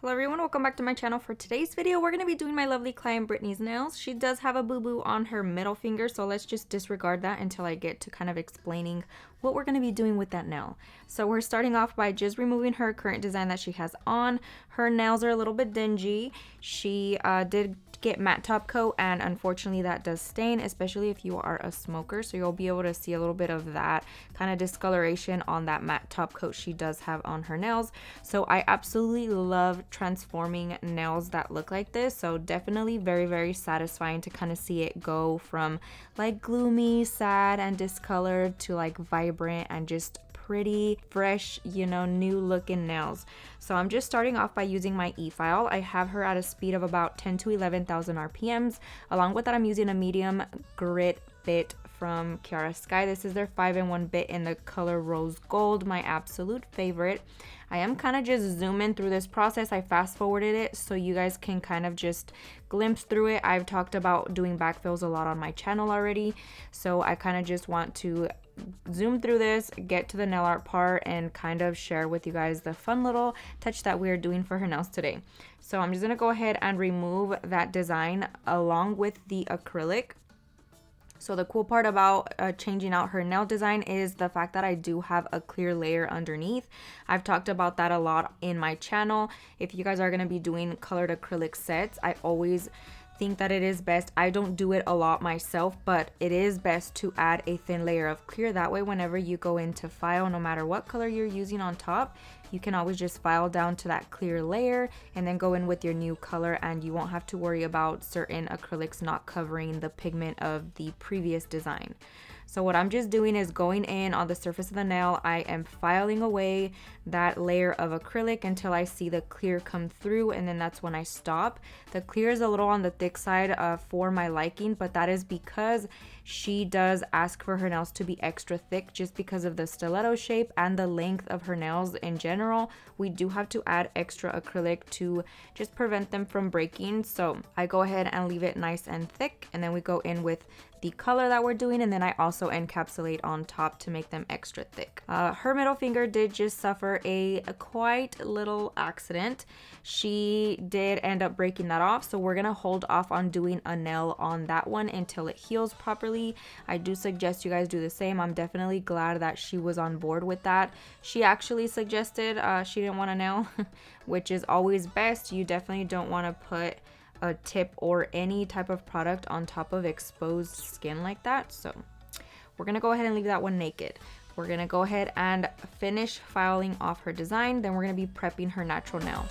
Hello everyone, welcome back to my channel. For today's video, we're going to be doing my lovely client Brittany's nails. She does have a boo-boo on her middle finger, so let's just disregard that until I get to kind of explaining what we're going to be doing with that nail. So we're starting off by just removing her current design that she has on. Her nails are a little bit dingy. She did get matte top coat, and unfortunately that does stain, especially if you are a smoker, so you'll be able to see a little bit of that kind of discoloration on that matte top coat she does have on her nails. So I absolutely love transforming nails that look like this, so definitely very satisfying to kind of see it go from like gloomy, sad and discolored to like vibrant and just pretty, fresh, you know, new looking nails. So I'm just starting off by using my e-file. I have her at a speed of about 10 to 11,000 RPMs. Along with that, I'm using a medium grit bit from Kiara Sky. This is their 5-in-1 bit in the color rose gold, my absolute favorite. I am kind of just zooming through this process. I fast forwarded it so you guys can kind of just glimpse through it. I've talked about doing backfills a lot on my channel already, so I kind of just want to zoom through this, get to the nail art part, and kind of share with you guys the fun little touch that we're doing for her nails today. So I'm just gonna go ahead and remove that design along with the acrylic. So the cool part about changing out her nail design is the fact that I do have a clear layer underneath. I've talked about that a lot in my channel. If you guys are going to be doing colored acrylic sets, I always think that it is best. I don't do it a lot myself, but it is best to add a thin layer of clear. That way, whenever you go into file, no matter what color you're using on top, you can always just file down to that clear layer and then go in with your new color, and you won't have to worry about certain acrylics not covering the pigment of the previous design. So what I'm just doing is going in on the surface of the nail. I am filing away that layer of acrylic until I see the clear come through, and then that's when I stop. The clear is a little on the thick side for my liking, but that is because she does ask for her nails to be extra thick just because of the stiletto shape and the length of her nails in general. We do have to add extra acrylic to just prevent them from breaking. So I go ahead and leave it nice and thick, and then we go in with the color that we're doing, and then I also encapsulate on top to make them extra thick. Her middle finger did just suffer a quite little accident. She did end up breaking that off, so we're gonna hold off on doing a nail on that one until it heals properly. I do suggest you guys do the same. I'm definitely glad that she was on board with that. She actually suggested she didn't want a nail, which is always best. You definitely don't want to put a tip or any type of product on top of exposed skin like that. So we're gonna go ahead and leave that one naked. We're gonna go ahead and finish filing off her design, then we're gonna be prepping her natural nail.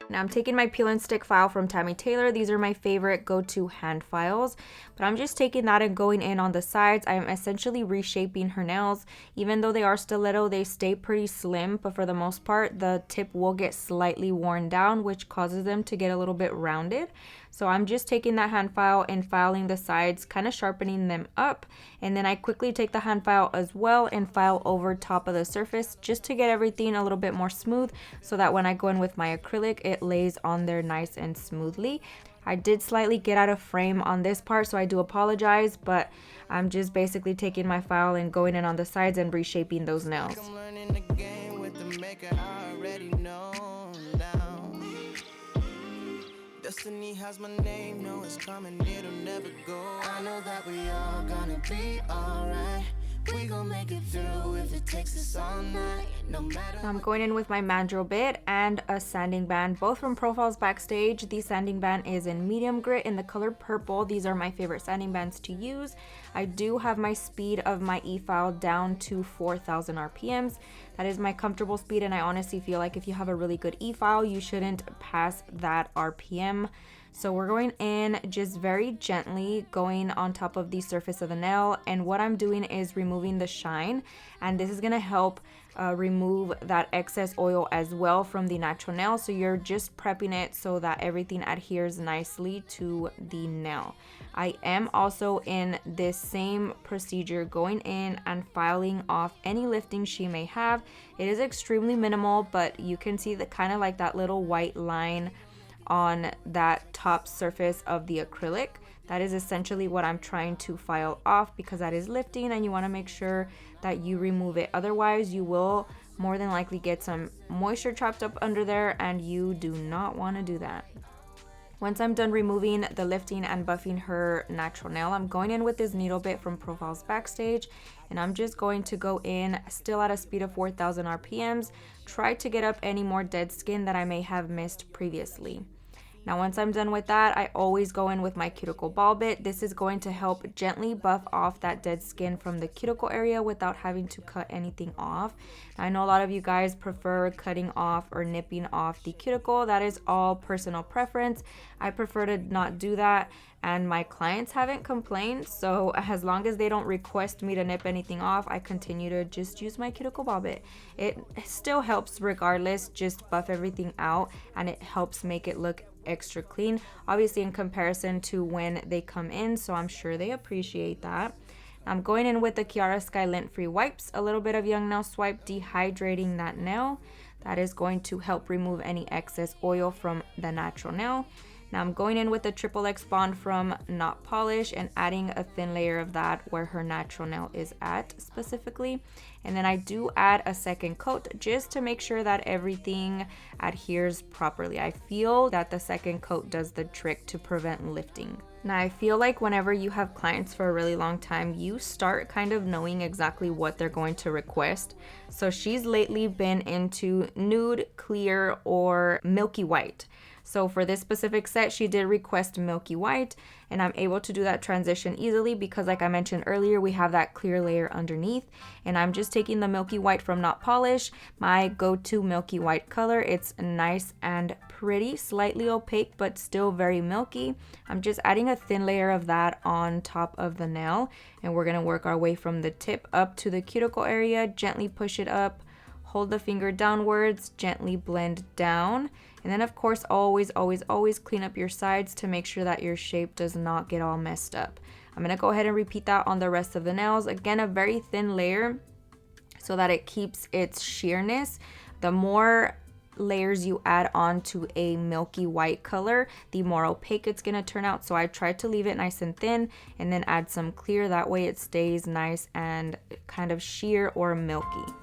Now I'm taking my peel and stick file from Tammy. These are my favorite go-to hand files, but I'm just taking that and going in on the sides. I'm essentially reshaping her nails. Even though they are stiletto, they stay pretty slim, but for the most part, the tip will get slightly worn down, which causes them to get a little bit rounded. So I'm just taking that hand file and filing the sides, kind of sharpening them up. And then I quickly take the hand file as well and file over top of the surface just to get everything a little bit more smooth, so that when I go in with my acrylic, it lays on there nice and smoothly. I did slightly get out of frame on this part, so I do apologize, but I'm just basically taking my file and going in on the sides and reshaping those nails. Destiny has my name, no it's coming, it'll never go. I know that we all gonna be alright. We gon' make it through if it takes us all night. No matter. I'm going in with my Mandrel bit and a sanding band, both from Profiles Backstage. The sanding band is in medium grit in the color purple. These are my favorite sanding bands to use. I do have my speed of my e-file down to 4,000 RPMs. That is my comfortable speed, and I honestly feel like if you have a really good e-file, you shouldn't pass that RPM. So we're going in just very gently, going on top of the surface of the nail, and what I'm doing is removing the shine, and this is going to help remove that excess oil as well from the natural nail. So you're just prepping it so that everything adheres nicely to the nail. I am also in this same procedure going in and filing off any lifting she may have. It is extremely minimal, but you can see the kind of like that little white line on that top surface of the acrylic. That is essentially what I'm trying to file off, because that is lifting and you want to make sure that you remove it. Otherwise, you will more than likely get some moisture trapped up under there, and you do not want to do that. Once I'm done removing the lifting and buffing her natural nail, I'm going in with this needle bit from Profiles Backstage, and I'm just going to go in still at a speed of 4,000 RPMs, try to get up any more dead skin that I may have missed previously. Now once I'm done with that, I always go in with my cuticle ball bit. This is going to help gently buff off that dead skin from the cuticle area without having to cut anything off. I know a lot of you guys prefer cutting off or nipping off the cuticle. That is all personal preference. I prefer to not do that, and my clients haven't complained, so as long as they don't request me to nip anything off, I continue to just use my cuticle ball bit. It still helps regardless, just buff everything out, and it helps make it look extra clean, obviously in comparison to when they come in, so I'm sure they appreciate that. I'm going in with the Kiara Sky lint free wipes, a little bit of Young Nail Swipe, dehydrating that nail. That is going to help remove any excess oil from the natural nail. Now I'm going in with the XXX Bond from Not Polish and adding a thin layer of that where her natural nail is at specifically. And then I do add a second coat just to make sure that everything adheres properly. I feel that the second coat does the trick to prevent lifting. Now I feel like whenever you have clients for a really long time, you start kind of knowing exactly what they're going to request. So she's lately been into nude, clear, or milky white. So for this specific set, she did request milky white, and I'm able to do that transition easily because, like I mentioned earlier, we have that clear layer underneath, and I'm just taking the milky white from Not Polish, my go-to milky white color. It's nice and pretty, slightly opaque, but still very milky. I'm just adding a thin layer of that on top of the nail, and we're gonna work our way from the tip up to the cuticle area, gently push it up, hold the finger downwards, gently blend down. And then of course, always clean up your sides to make sure that your shape does not get all messed up. I'm gonna go ahead and repeat that on the rest of the nails. Again, a very thin layer so that it keeps its sheerness. The more layers you add on to a milky white color, the more opaque it's gonna turn out. So I tried to leave it nice and thin and then add some clear. That way it stays nice and kind of sheer or milky.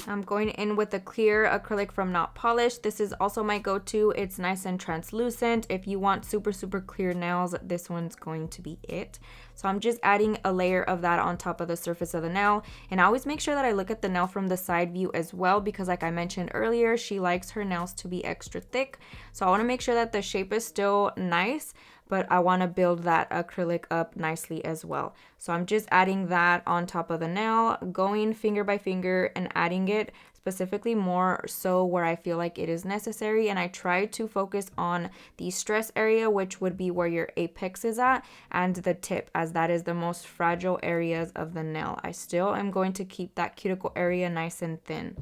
I'm going in with the clear acrylic from Not Polished. This is also my go-to. It's nice and translucent. If you want super, super clear nails, this one's going to be it. So I'm just adding a layer of that on top of the surface of the nail. And I always make sure that I look at the nail from the side view as well, because like I mentioned earlier, she likes her nails to be extra thick. So I want to make sure that the shape is still nice, but I want to build that acrylic up nicely as well. So I'm just adding that on top of the nail, going finger by finger and adding it specifically more so where I feel like it is necessary. And I try to focus on the stress area, which would be where your apex is at, and the tip, as that is the most fragile areas of the nail. I still am going to keep that cuticle area nice and thin.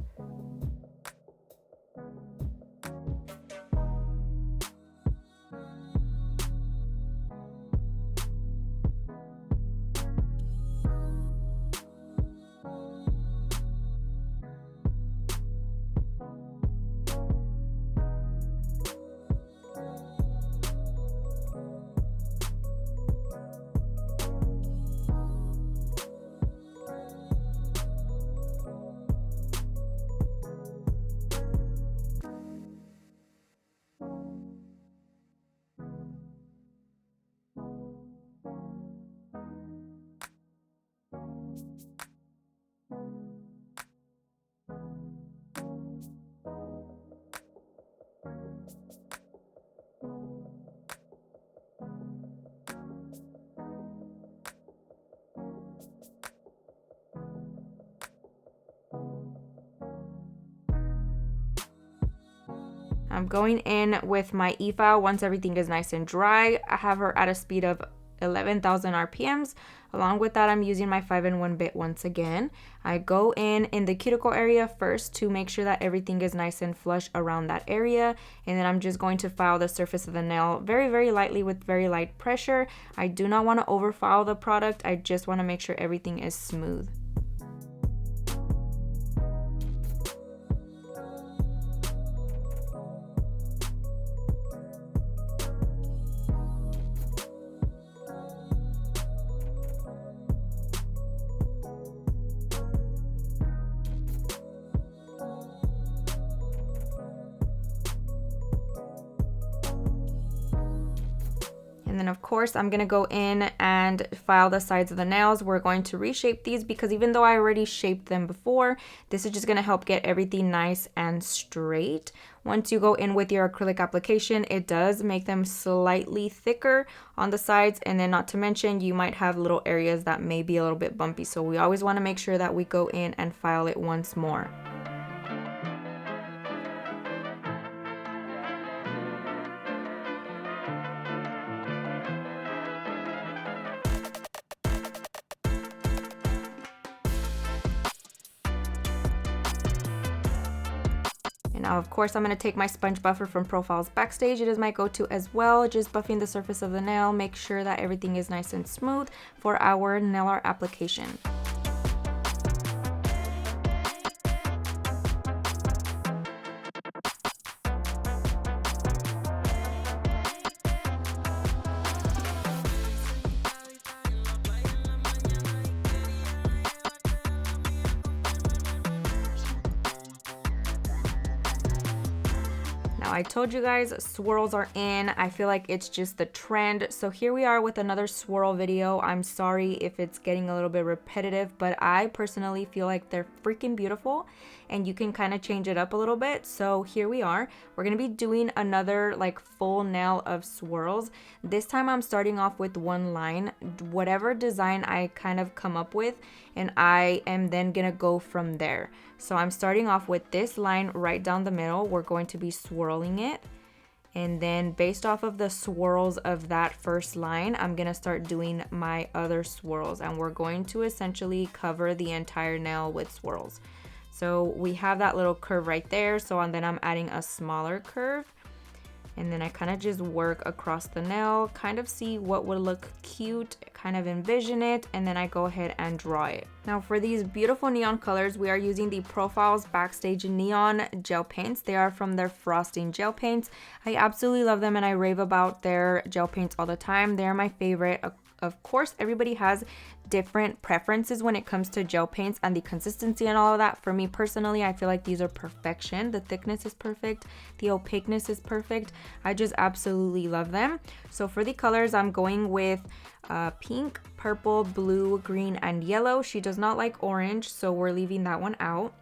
I'm going in with my e-file once everything is nice and dry. I have her at a speed of 11,000 RPMs. Along with that, I'm using my 5-in-1 bit once again. I go in the cuticle area first to make sure that everything is nice and flush around that area. And then I'm just going to file the surface of the nail very, very lightly with very light pressure. I do not want to overfile the product. I just want to make sure everything is smooth. And then of course, I'm gonna go in and file the sides of the nails. We're going to reshape these because even though I already shaped them before, this is just gonna help get everything nice and straight. Once you go in with your acrylic application, it does make them slightly thicker on the sides. And then not to mention, you might have little areas that may be a little bit bumpy. So we always wanna make sure that we go in and file it once more. Now, of course, I'm going to take my sponge buffer from Profiles Backstage. It is my go-to as well. Just buffing the surface of the nail, make sure that everything is nice and smooth for our nail art application. I told you guys swirls are in. I feel like it's just the trend. So here we are with another swirl video. I'm sorry if it's getting a little bit repetitive, but I personally feel like they're freaking beautiful and you can kind of change it up a little bit. So here we are. We're going to be doing another like full nail of swirls. This time I'm starting off with one line, whatever design I kind of come up with, and I am then going to go from there. So I'm starting off with this line right down the middle. We're going to be swirling it. And then based off of the swirls of that first line, I'm going to start doing my other swirls. And we're going to essentially cover the entire nail with swirls. So we have that little curve right there. So and then I'm adding a smaller curve. And then I kind of just work across the nail, kind of see what would look cute, kind of envision it, and then I go ahead and draw it. Now for these beautiful neon colors, we are using the Profiles Backstage Neon Gel Paints. They are from their Frosting Gel Paints. I absolutely love them and I rave about their gel paints all the time. They're my favorite Of course, everybody has different preferences when it comes to gel paints and the consistency and all of that. For me personally, I feel like these are perfection. The thickness is perfect, the opaqueness is perfect. I just absolutely love them. So for the colors, I'm going with pink, purple, blue, green, and yellow. She does not like orange, so we're leaving that one out.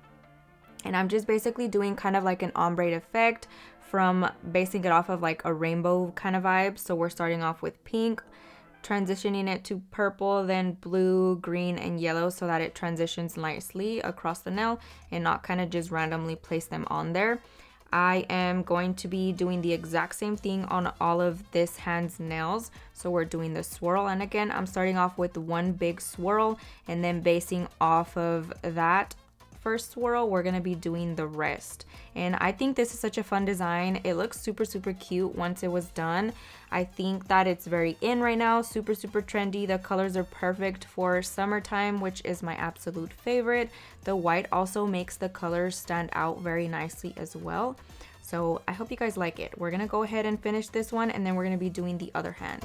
And I'm just basically doing kind of like an ombre effect from basing it off of like a rainbow kind of vibe. So we're starting off with pink, transitioning it to purple, then blue, green, and yellow, so that it transitions nicely across the nail and not kind of just randomly place them on there. I am going to be doing the exact same thing on all of this hand's nails. So we're doing the swirl, and again, I'm starting off with one big swirl and then basing off of that first swirl, we're gonna be doing the rest. And I think this is such a fun design. It looks super cute once it was done. I think that it's very in right now, super trendy. The colors are perfect for summertime, which is my absolute favorite. The white also makes the colors stand out very nicely as well. So I hope you guys like it. We're gonna go ahead and finish this one, and then we're gonna be doing the other hand.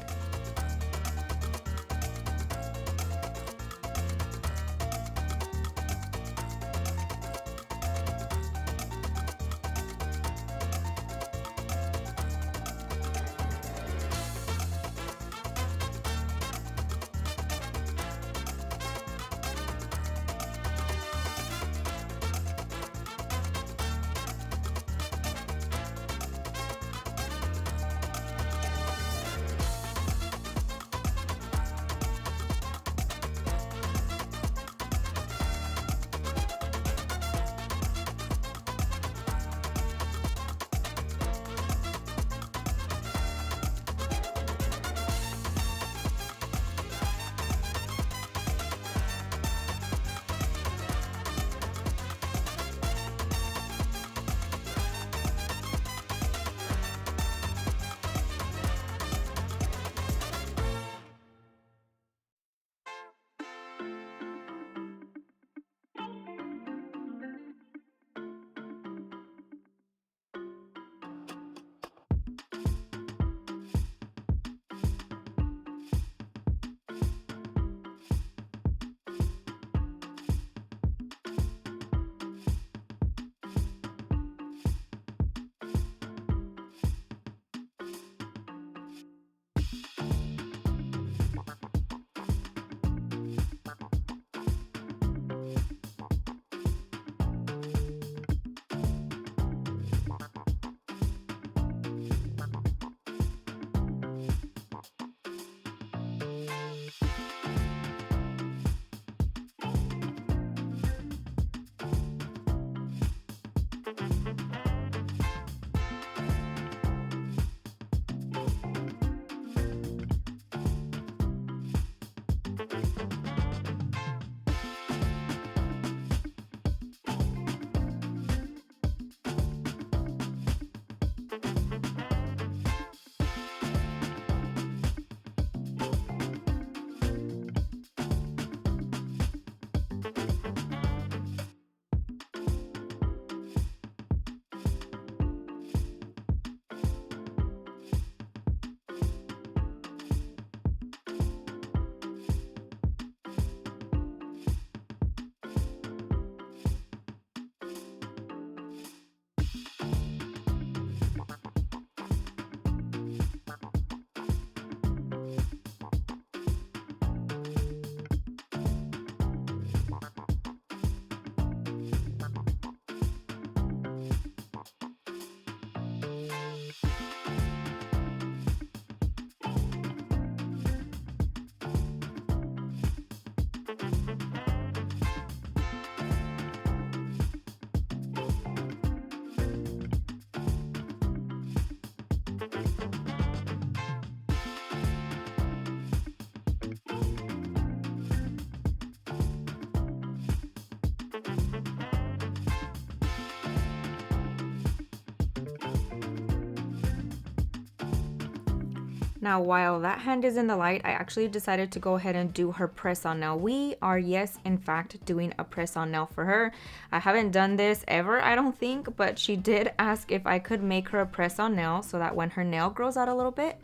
Now, while that hand is in the light, I actually decided to go ahead and do her press-on nail. We are, yes, in fact, doing a press-on nail for her. I haven't done this ever, I don't think, but she did ask if I could make her a press-on nail so that when her nail grows out a little bit,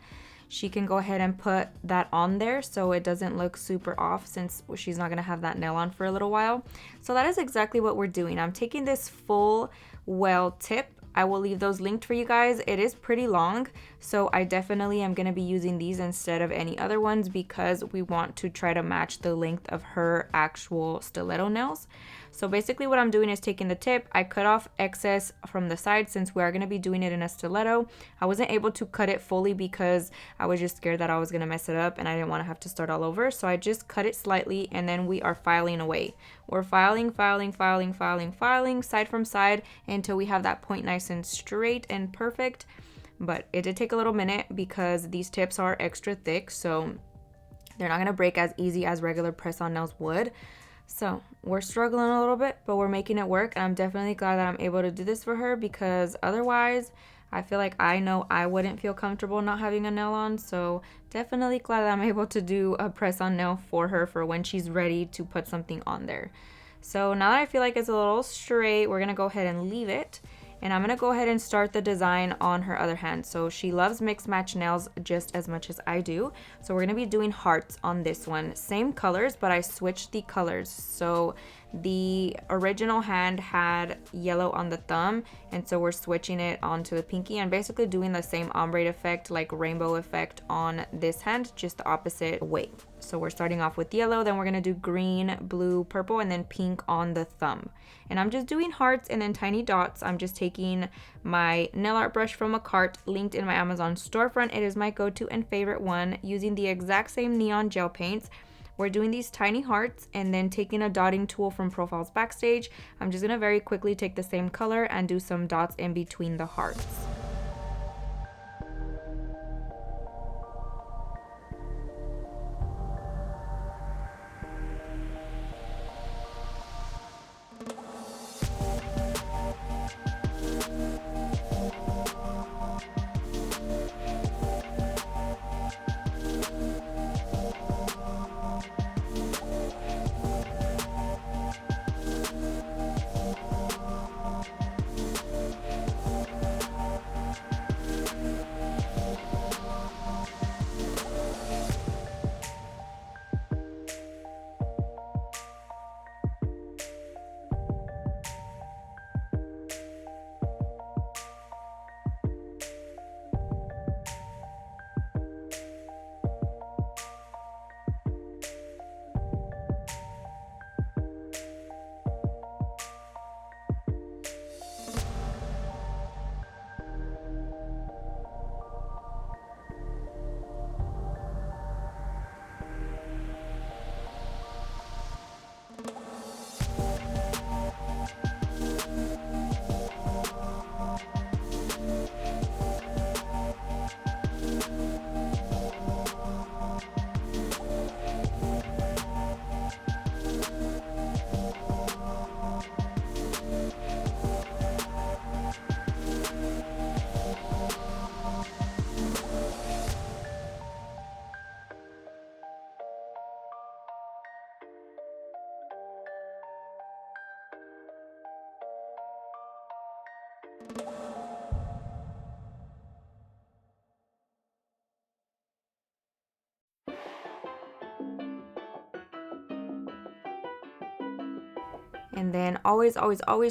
she can go ahead and put that on there so it doesn't look super off, since she's not gonna have that nail on for a little while. So that is exactly what we're doing. I'm taking this full well tip. I will leave those linked for you guys. It is pretty long, so I definitely am going to be using these instead of any other ones because we want to try to match the length of her actual stiletto nails. So basically what I'm doing is taking the tip, I cut off excess from the side since we are going to be doing it in a stiletto. I wasn't able to cut it fully because I was just scared that I was going to mess it up and I didn't want to have to start all over. So I just cut it slightly and then we are filing away. We're filing side from side until we have that point nice and straight and perfect. But it did take a little minute because these tips are extra thick, so they're not going to break as easy as regular press-on nails would. So we're struggling a little bit, but we're making it work. And I'm definitely glad that I'm able to do this for her because otherwise I feel like I know I wouldn't feel comfortable not having a nail on. So definitely glad that I'm able to do a press-on nail for her for when she's ready to put something on there. So now that I feel like it's a little straight, we're going to go ahead and leave it. And I'm going to go ahead and start the design on her other hand. So she loves mix match nails just as much as I do. So we're going to be doing hearts on this one. Same colors, but I switched the colors. So the original hand had yellow on the thumb, and so we're switching it onto the pinky and basically doing the same ombre effect, like rainbow effect on this hand, just the opposite way. So we're starting off with yellow, then we're going to do green, blue, purple, and then pink on the thumb. And I'm just doing hearts and then tiny dots. I'm just taking my nail art brush from Makartt, linked in my Amazon storefront. It is my go-to and favorite one, using the exact same neon gel paints. We're doing these tiny hearts and then taking a dotting tool from Profiles Backstage. I'm just going to very quickly take the same color and do some dots in between the hearts. And then always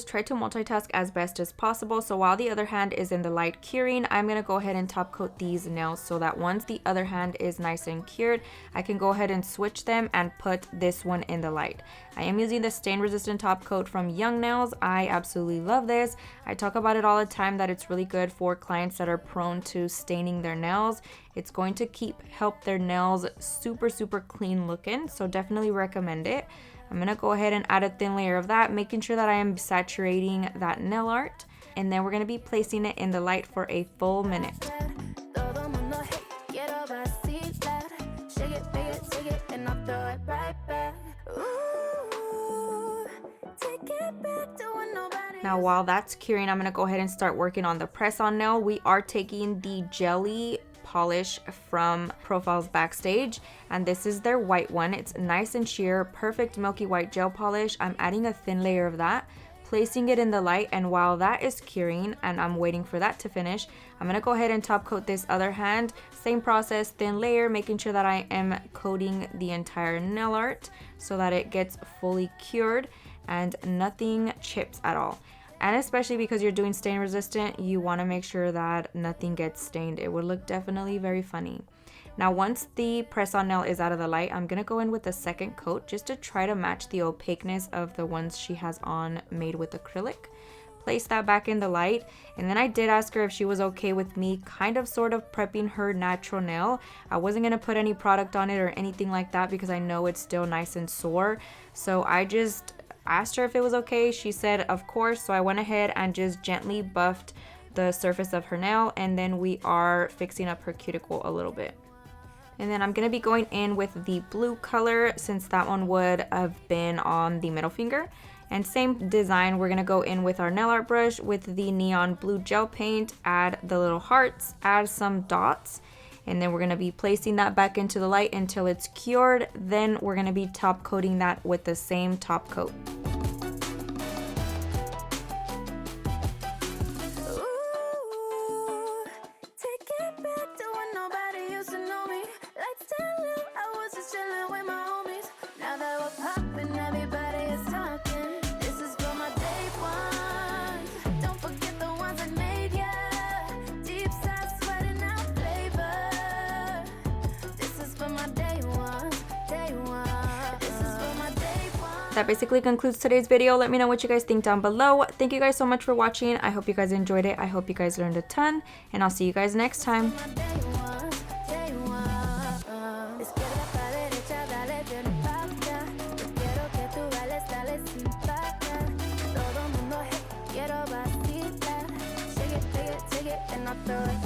try to multitask as best as possible. So while the other hand is in the light curing, I'm going to go ahead and top coat these nails so that once the other hand is nice and cured, I can go ahead and switch them and put this one in the light. I am using the stain resistant top coat from Young Nails. I absolutely love this. I talk about it all the time that it's really good for clients that are prone to staining their nails. It's going to help their nails super clean looking, so definitely recommend it. I'm going to go ahead and add a thin layer of that, making sure that I am saturating that nail art. And then we're going to be placing it in the light for a full minute. Now while that's curing, I'm going to go ahead and start working on the press-on nail. We are taking the jelly polish from Profiles Backstage, and this is their white one. It's nice and sheer, perfect milky white gel polish. I'm adding a thin layer of that, placing it in the light, and while that is curing and I'm waiting for that to finish, I'm gonna go ahead and top coat this other hand. Same process, thin layer, making sure that I am coating the entire nail art so that it gets fully cured and nothing chips at all. And especially because you're doing stain resistant, you want to make sure that nothing gets stained. It would look definitely very funny. Now once the press on nail is out of the light, I'm gonna go in with the second coat just to try to match the opaqueness of the ones she has on made with acrylic. Place that back in the light, and then I did ask her if she was okay with me kind of sort of prepping her natural nail. I wasn't gonna put any product on it or anything like that because I know it's still nice and sore. So I just asked her if it was okay. She said of course, so I went ahead and just gently buffed the surface of her nail, and then we are fixing up her cuticle a little bit. And then I'm going to be going in with the blue color since that one would have been on the middle finger. And same design, we're going to go in with our nail art brush with the neon blue gel paint, add the little hearts, add some dots, and then we're going to be placing that back into the light until it's cured. Then we're going to be top coating that with the same top coat. That basically concludes today's video. Let me know what you guys think down below. Thank you guys so much for watching. I hope you guys enjoyed it. I hope you guys learned a ton, and I'll see you guys next time. Throw it